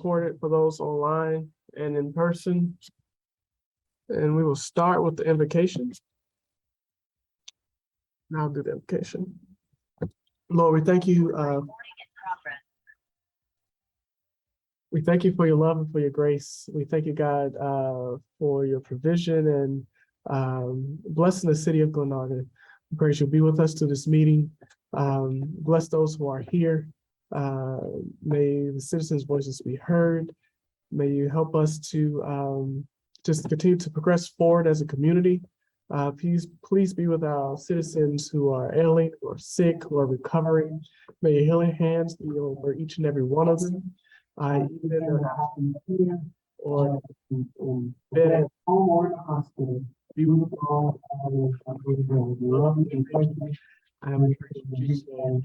recorded for those online and in person. And we will start with the invocation. And I'll do the invocation. Lord, we thank you. We thank you for your love and for your grace. We thank you, God, for your provision and blessing the city of Glenarden. We pray you'll be with us to this meeting. Bless those who are here. May the citizens' voices be heard. May you help us to just continue to progress forward as a community. Please be with our citizens who are ailing, who are sick, who are recovering. May your healing hands be over each and every one of them. Even in the here or in bed at home or in the hospital. Be with all. Love and thank you. I am in Jesus' name.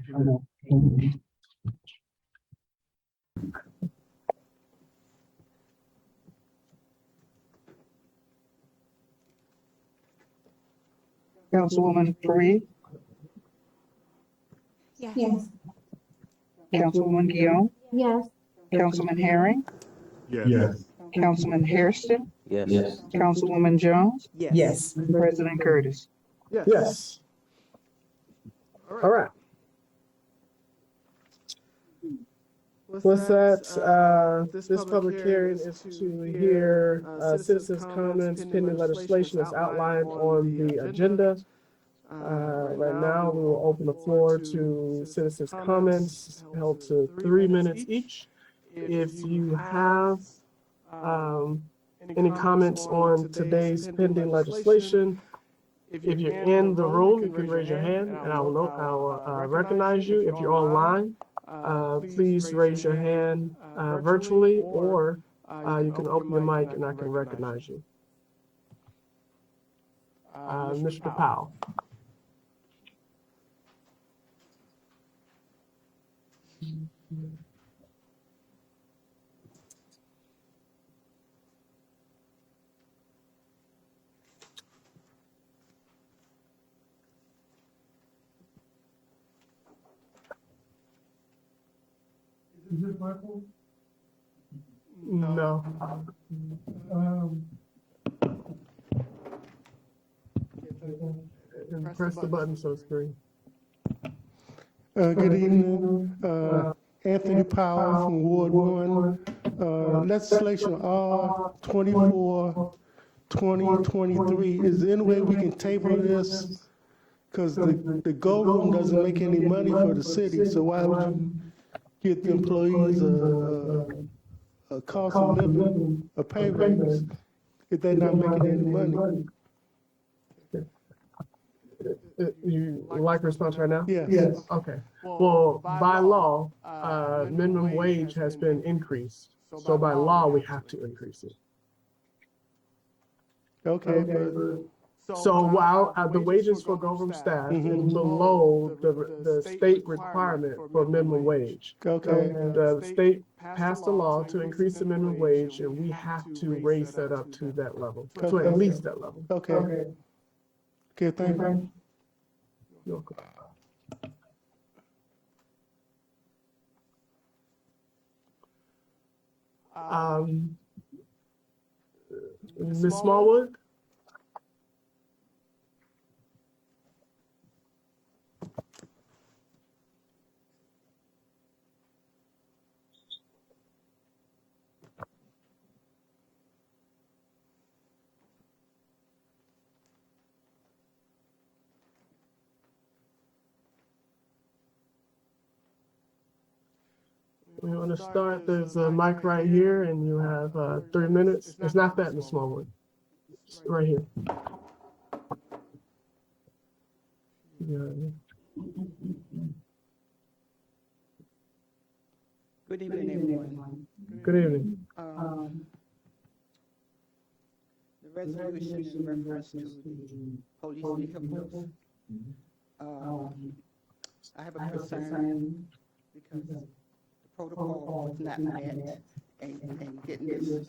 Amen. Councilwoman Fareed? Yes. Councilwoman Guillaume? Yes. Councilman Herring? Yes. Councilman Hairston? Yes. Councilwoman Jones? Yes. President Curtis? Yes. All right. What's that? This public hearing is to hear citizens' comments pending legislation as outlined on the agenda. Right now, we will open the floor to citizens' comments held to 3 minutes each. If you have any comments on today's pending legislation, if you're in the room, you can raise your hand and I'll recognize you. If you're online, please raise your hand virtually, or you can open your mic and I can recognize you. Mr. Powell. Is it my phone? No. Press the button so it's green. Good evening, Anthony Powell from Ward 1. Legislation R 24, 2023. Is there any way we can table this? Because the Go Room doesn't make any money for the city, so why would you get the employees a cost of living, a pay raise, if they're not making any money? You like a response right now? Yes. Okay. Well, by law, minimum wage has been increased. So by law, we have to increase it. Okay, but So while the wages for government staff is below the state requirement for minimum wage. okay, The state passed a law to increase the minimum wage, and we have to raise that up to that level, to at least that level. okay. Okay, thank you. You're welcome. Ms. Smallwood? We want to start. There's a mic right here, and you have 3 minutes. It's not that, Ms. Smallwood. It's right here. Yeah. Good evening, everyone. Good evening. The resolution in reference to the police vehicles. I have a concern because the protocol was not met and getting this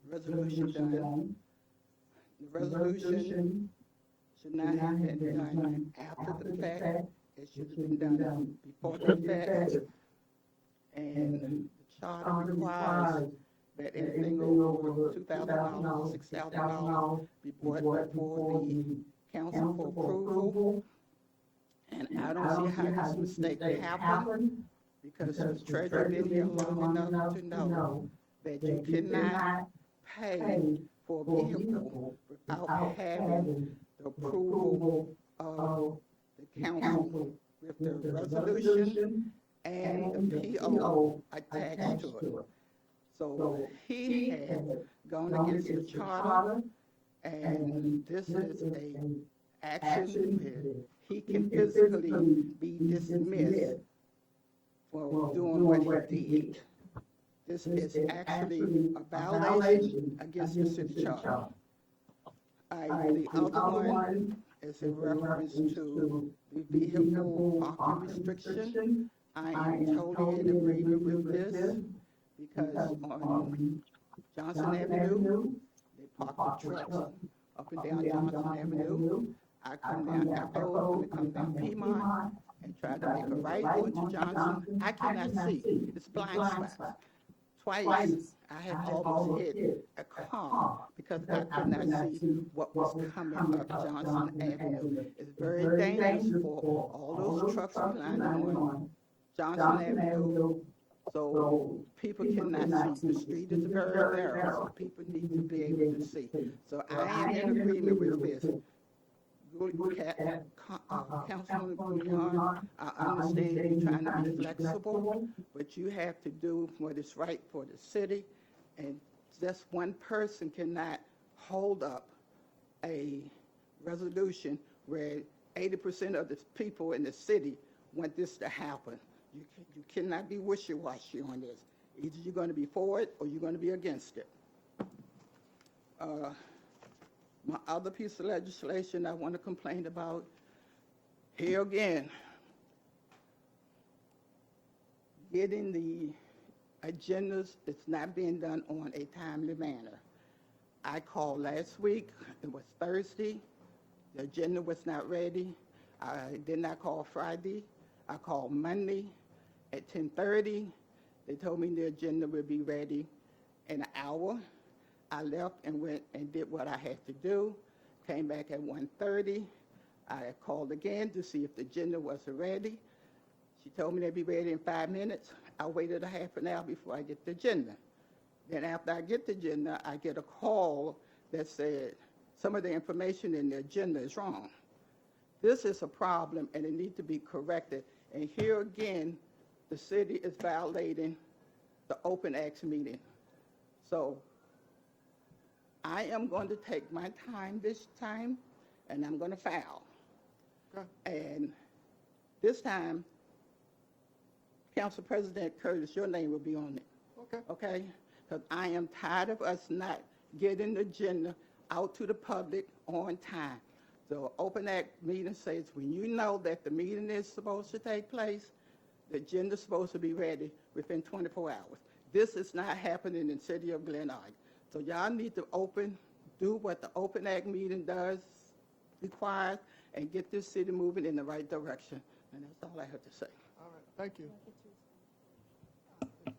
resolution done. The resolution should not have been done after the fact. It should have been done before the fact. And the charter requires that anything over $2,000, $6,000 be brought before the council for approval. And I don't see how this mistake happened, because the treasurer been here long enough to know that you cannot pay for a vehicle without having the approval of the council with the resolution and the PO attached to it. So he had gone against the charter, and this is a action where he can physically be dismissed for doing what he did. This is actually a violation against the city charter. The other one is in reference to the vehicle parking restriction. I am totally in agreement with this, because on Johnson Avenue, they park the trucks up and down Johnson Avenue. I come down Apple, I come down Piedmont, and try to make a right onto Johnson. I cannot see. It's blind spots. Twice, I have almost hit a car because I could not see what was coming up Johnson Avenue. It's very dangerous for all those trucks flying on Johnson Avenue. So people cannot see. The street is very narrow, so people need to be able to see. So I am in agreement with this. Councilman Glenarden, I understand you're trying to be flexible, but you have to do what is right for the city, and just one person cannot hold up a resolution where 80% of the people in the city want this to happen. You cannot be wishy-washy on this. Either you're going to be for it or you're going to be against it. My other piece of legislation I want to complain about, here again, getting the agendas, it's not being done on a timely manner. I called last week, it was Thursday, the agenda was not ready. I did not call Friday. I called Monday at 10:30. They told me the agenda would be ready in an hour. I left and went and did what I had to do, came back at 1:30. I called again to see if the agenda wasn't ready. She told me they'd be ready in 5 minutes. I waited a half an hour before I get the agenda. Then after I get the agenda, I get a call that said some of the information in the agenda is wrong. This is a problem and it needs to be corrected. And here again, the city is violating the open acts meeting. So I am going to take my time this time, and I'm going to file. Okay. And this time, Council President Curtis, your name will be on it, Okay. okay? Because I am tired of us not getting the agenda out to the public on time. The Open Act meeting says when you know that the meeting is supposed to take place, the agenda is supposed to be ready within 24 hours. This is not happening in the city of Glenarden. So y'all need to do what the Open Act meeting requires, and get this city moving in the right direction. And that's all I have to say. All right. Thank you. I just wanted to,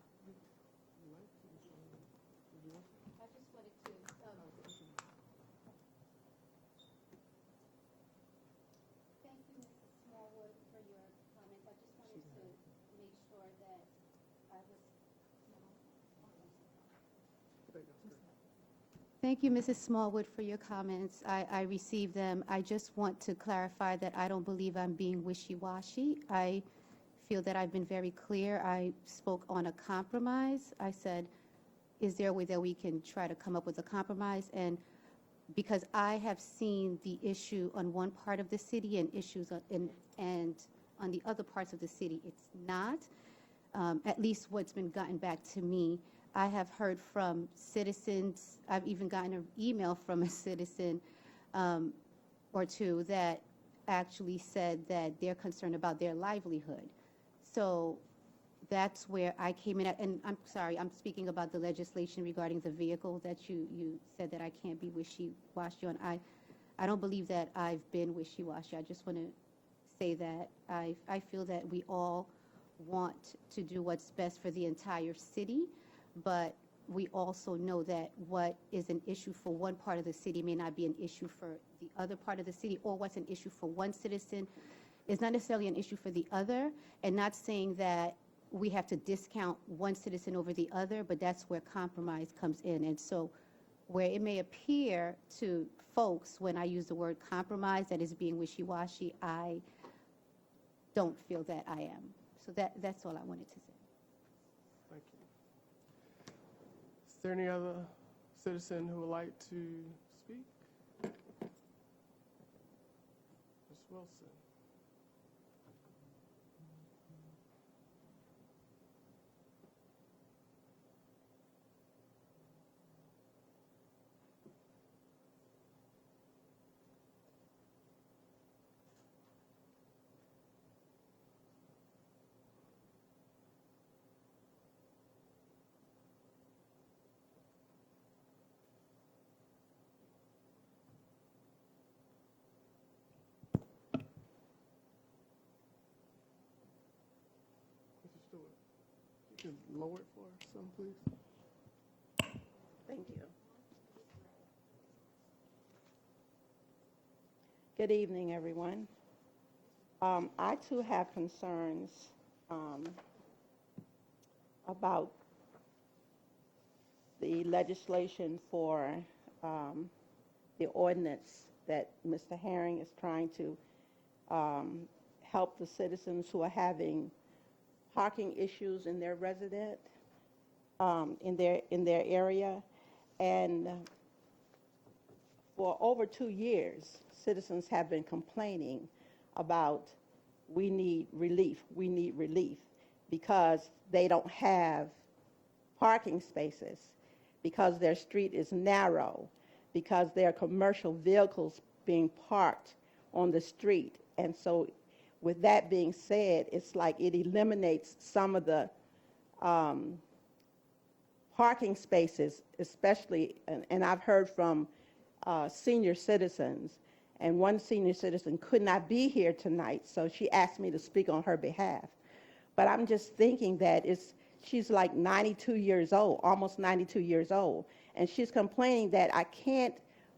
thank you, Mrs. Smallwood, for your comments. I just wanted to make sure that I was. Thank you, Mrs. Smallwood, for your comments. I received them. I just want to clarify that I don't believe I'm being wishy-washy. I feel that I've been very clear. I spoke on a compromise. I said, is there a way that we can try to come up with a compromise? And because I have seen the issue on one part of the city and issues and on the other parts of the city, it's not. At least what's been gotten back to me. I have heard from citizens, I've even gotten an email from a citizen or two that actually said that they're concerned about their livelihood. So that's where I came in at, and I'm sorry, I'm speaking about the legislation regarding the vehicle that you said that I can't be wishy-washy on. I don't believe that I've been wishy-washy. I just want to say that I feel that we all want to do what's best for the entire city, but we also know that what is an issue for one part of the city may not be an issue for the other part of the city, or what's an issue for one citizen is not necessarily an issue for the other, and not saying that we have to discount one citizen over the other, but that's where compromise comes in. And so where it may appear to folks when I use the word compromise that is being wishy-washy, I don't feel that I am. So that's all I wanted to say. Thank you. Is there any other citizen who would like to speak? Ms. Wilson. Mr. Stewart, you can lower it for us, some, please. Thank you. Good evening, everyone. I too have concerns about the legislation for the ordinance that Mr. Herring is trying to help the citizens who are having parking issues in their resident, in their area. And for over 2 years, citizens have been complaining about we need relief, because they don't have parking spaces, because their street is narrow, because there are commercial vehicles being parked on the street. And so with that being said, it's like it eliminates some of the parking spaces, especially, and I've heard from senior citizens, and one senior citizen could not be here tonight, so she asked me to speak on her behalf. But I'm just thinking that she's like 92 years old, almost 92 years old, and she's complaining that I can't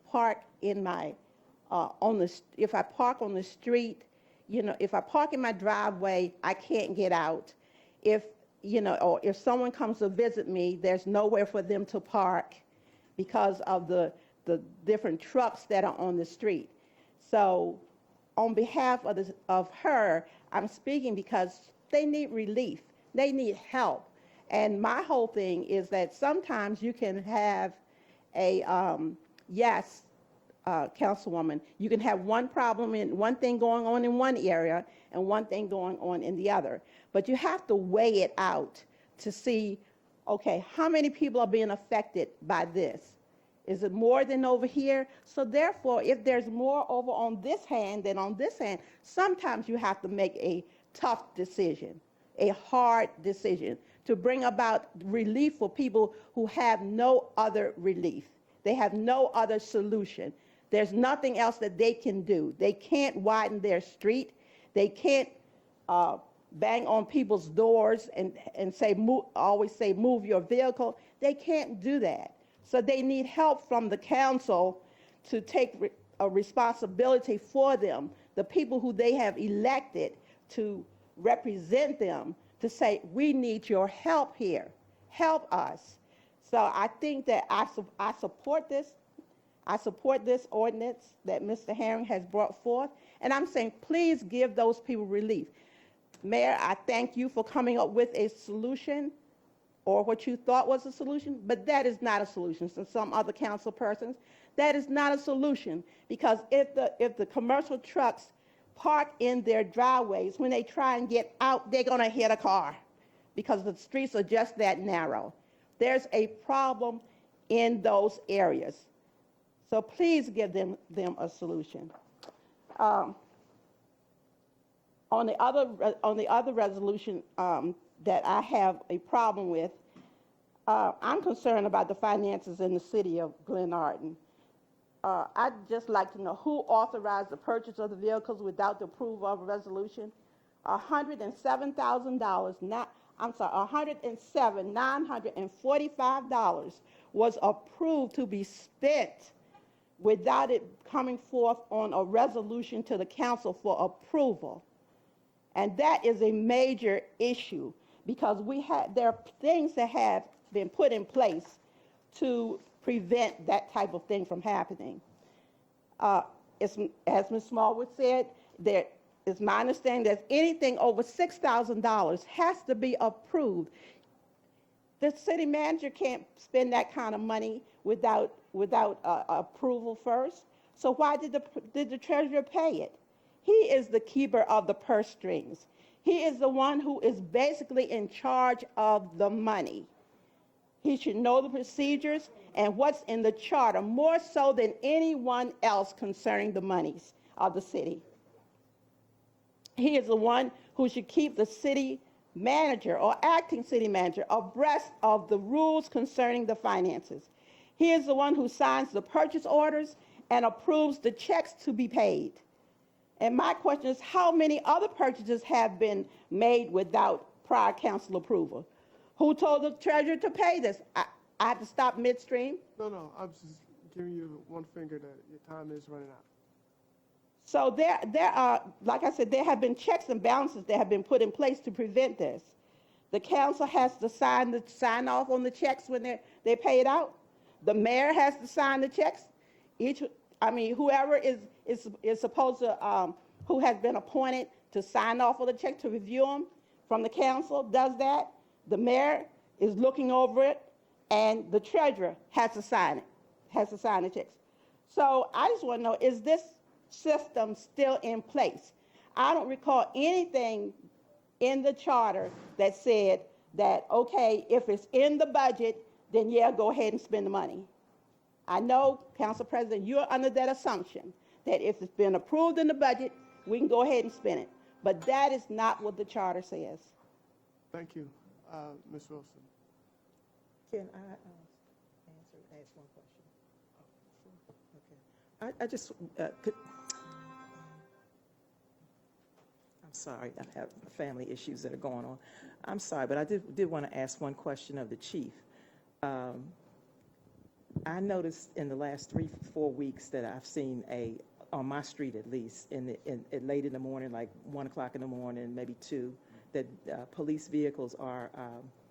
park in my, if I park on the street, if I park in my driveway, I can't get out. If, or if someone comes to visit me, there's nowhere for them to park because of the different trucks that are on the street. So on behalf of her, I'm speaking because they need relief. They need help. And my whole thing is that sometimes you can have yes, Councilwoman, you can have one thing going on in one area and one thing going on in the other. But you have to weigh it out to see, okay, how many people are being affected by this? Is it more than over here? So therefore, if there's more over on this hand than on this hand, sometimes you have to make a tough decision, a hard decision to bring about relief for people who have no other relief. They have no other solution. There's nothing else that they can do. They can't widen their street. They can't bang on people's doors and say, always say, move your vehicle. They can't do that. So they need help from the council to take a responsibility for them, the people who they have elected to represent them, to say, we need your help here. Help us. So I think that I support this. I support this ordinance that Mr. Herring has brought forth. And I'm saying, please give those people relief. Mayor, I thank you for coming up with a solution, or what you thought was a solution, but that is not a solution. So some other council persons, that is not a solution, because if the commercial trucks park in their driveways, when they try and get out, they're gonna hit a car because the streets are just that narrow. There's a problem in those areas. So please give them a solution. On the other resolution that I have a problem with, I'm concerned about the finances in the city of Glenarden. I'd just like to know who authorized the purchase of the vehicles without the approval of a resolution. $107,000, $107,945 was approved to be spent without it coming forth on a resolution to the council for approval. And that is a major issue because there are things that have been put in place to prevent that type of thing from happening. As Ms. Smallwood said, it's my understanding that anything over $6,000 has to be approved. The city manager can't spend that kind of money without approval first. So why did the treasurer pay it? He is the keeper of the purse strings. He is the one who is basically in charge of the money. He should know the procedures and what's in the charter more so than anyone else concerning the monies of the city. He is the one who should keep the city manager or acting city manager abreast of the rules concerning the finances. He is the one who signs the purchase orders and approves the checks to be paid. And my question is, how many other purchases have been made without prior council approval? Who told the treasurer to pay this? I had to stop midstream. No, I'm just giving you one finger that your time is running out. So there are, like I said, there have been checks and balances that have been put in place to prevent this. The council has to sign off on the checks when they're paid out. The mayor has to sign the checks. Whoever is supposed to, who has been appointed to sign off on the check to review them from the council does that. The mayor is looking over it, and the treasurer has to sign the checks. So I just want to know, is this system still in place? I don't recall anything in the charter that said that, okay, if it's in the budget, then yeah, go ahead and spend the money. I know, Council President, you're under that assumption that if it's been approved in the budget, we can go ahead and spend it. But that is not what the charter says. Thank you, Ms. Wilson. Can I ask one question? Okay. I just, I'm sorry, I have family issues that are going on. I'm sorry, but I did want to ask one question of the chief. I noticed in the last 3-4 weeks that I've seen on my street at least, late in the morning, like 1 o'clock in the morning, maybe 2, that police vehicles are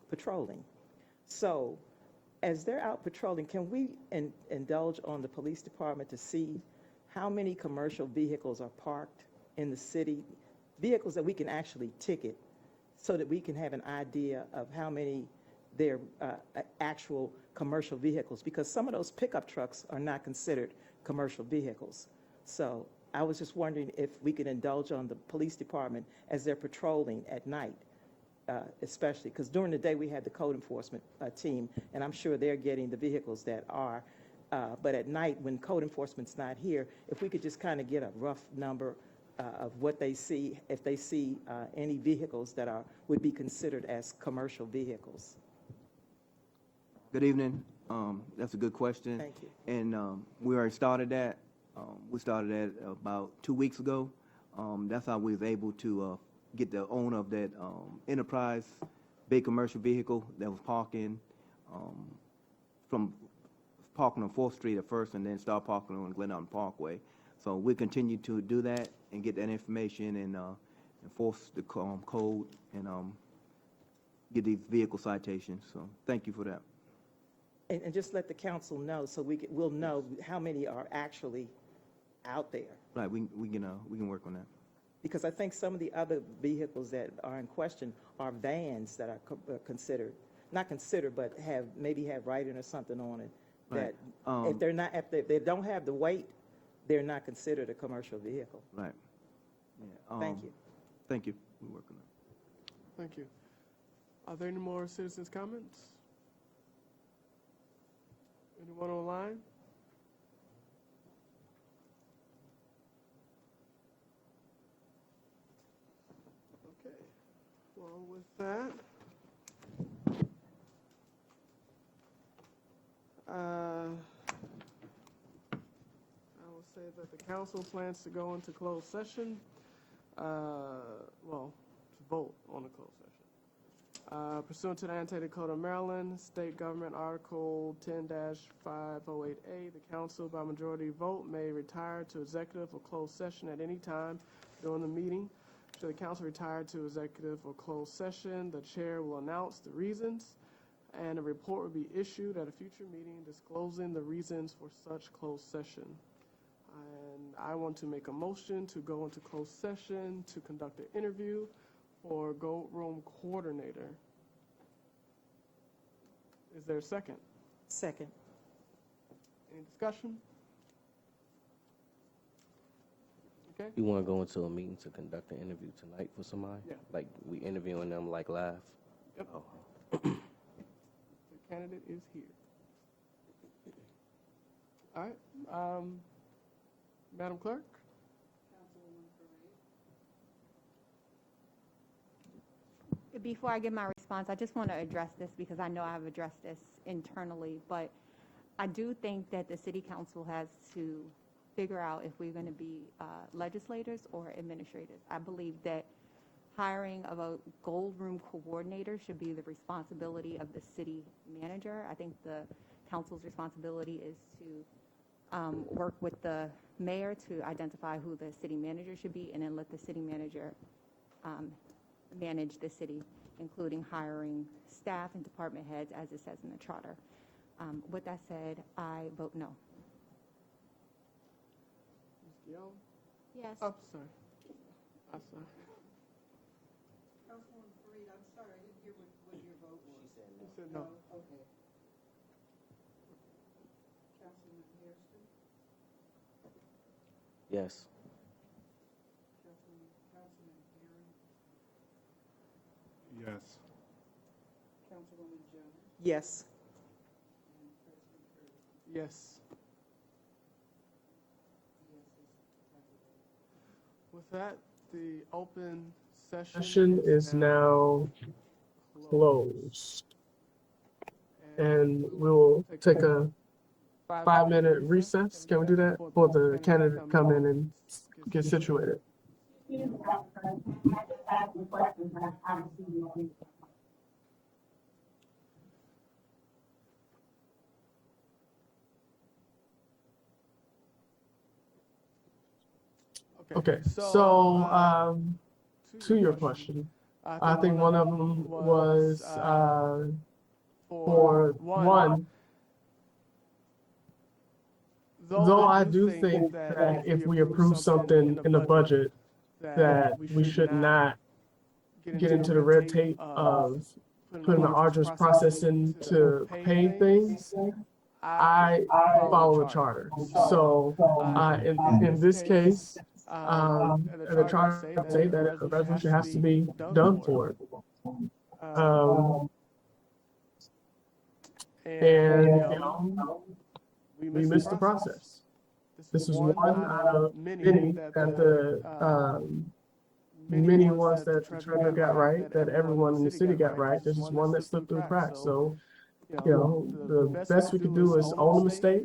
patrolling. So as they're out patrolling, can we indulge on the police department to see how many commercial vehicles are parked in the city, vehicles that we can actually ticket, so that we can have an idea of how many they're actual commercial vehicles, because some of those pickup trucks are not considered commercial vehicles. So I was just wondering if we could indulge on the police department as they're patrolling at night, especially because during the day we had the code enforcement team, and I'm sure they're getting the vehicles that are, but at night when code enforcement's not here, if we could just kind of get a rough number of what they see, if they see any vehicles that would be considered as commercial vehicles. Good evening. That's a good question. Thank you. And we already started that. We started that about 2 weeks ago. That's how we was able to get the owner of that enterprise big commercial vehicle that was parking on 4th Street at first, and then start parking on Glenarden Parkway. So we continue to do that and get that information and enforce the code and get these vehicle citations. So thank you for that. And just let the council know so we'll know how many are actually out there. Right, we can work on that. Because I think some of the other vehicles that are in question are vans that are considered, not considered, but maybe have writing or something on it. Right. That if they don't have the weight, they're not considered a commercial vehicle. Right. Yeah, Thank you. Thank you. We're working on it. Thank you. Are there any more citizens' comments? Anyone online? Okay. Well, with that, I will say that the council plans to go into closed session. Well, vote on the closed session. Pursuant to the annotated code of Maryland, State Government Article 10-508A, the council by majority vote may retire to executive or closed session at any time during the meeting. Should the council retire to executive or closed session, the chair will announce the reasons, and a report will be issued at a future meeting disclosing the reasons for such closed session. And I want to make a motion to go into closed session to conduct an interview for Gold Room Coordinator. Is there a second? Second. Any discussion? Okay, You want to go into a meeting to conduct an interview tonight for somebody? Yeah. Like we interviewing them like live? Yep. Oh. the candidate is here. All right, Madam Clerk? Before I give my response, I just want to address this because I know I have addressed this internally, but I do think that the city council has to figure out if we're going to be legislators or administrators. I believe that hiring of a gold room coordinator should be the responsibility of the city manager. I think the council's responsibility is to work with the mayor to identify who the city manager should be, and then let the city manager manage the city, including hiring staff and department heads, as it says in the charter. With that said, I vote no. Ms. Guillaume? Yes. Oh, sorry. I'm sorry. Councilwoman Fareed, I'm sorry, I didn't hear what your vote was. You said no. Okay. Councilman Hairston? Yes. Councilman Herring? Yes. Councilwoman Jones? Yes. And President Curtis? Yes. Yes, it's With that, the open Session is now closed. And we'll take a 5-minute recess. Can we do that? For the candidate to come in and get situated. Okay, so, to your question, I think one of them was, for one, though I do think that if we approve something in the budget, that we should not get into the red tape of putting the arduous process into paying things, I follow the charter. So, in this case, and the charter say that a resolution has to be done for it. And, you know, we missed the process. This is one out of many that the, many ones that the treasurer got right, that everyone in the city got right. This is one that slipped through the cracks. So, you know, the best we can do is own the mistake,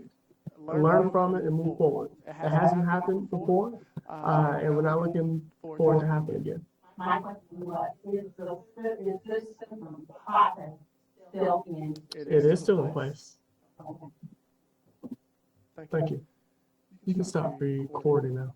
learn from it, and move forward. It hasn't happened before, and we're not looking for it to happen again. My question was, is this process still in? It is still in place. Thank you. You can stop recording now.